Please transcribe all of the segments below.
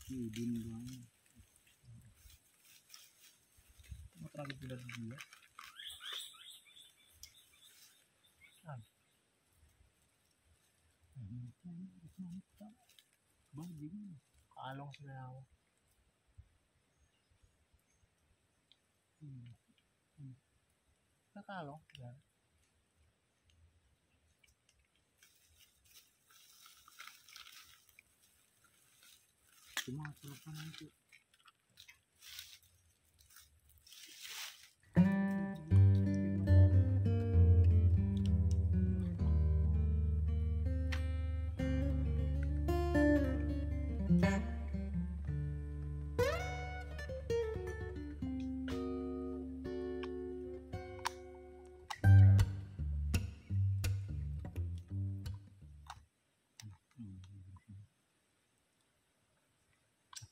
Udin banget. Mau terakhir pindah di dia. Bajing. Kalong sila ako. Nakalong. Yan. Sumasarap pa na ito.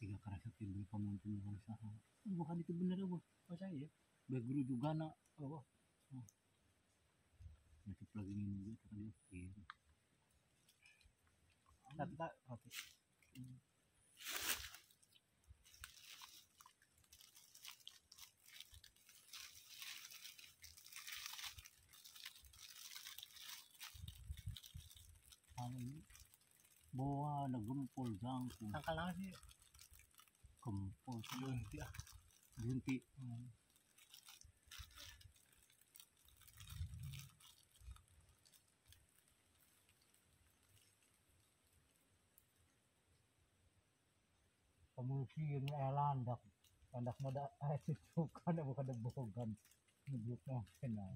Tiga kerasa timbul pemantun usaha. Bukan itu benar apa? Masa ya? Baguru juga nak apa? Nanti lagi ini kita lihat. Tak oke. Ano ini? Bawa nagempol jangkung. Tangkal lang sih. Gempol. Lunti ah. Lunti. Pemulsi ini landak. Landak moda itu kan bukan debogan. Ngebuk no kenal.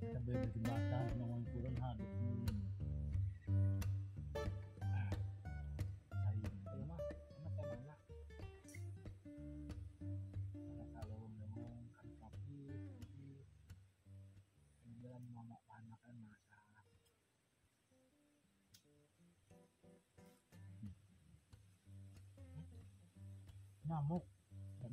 Sampai jembatan ngomong turun hadap kalau memang kan tapi kemudian mama anak kan masak nyamuk dan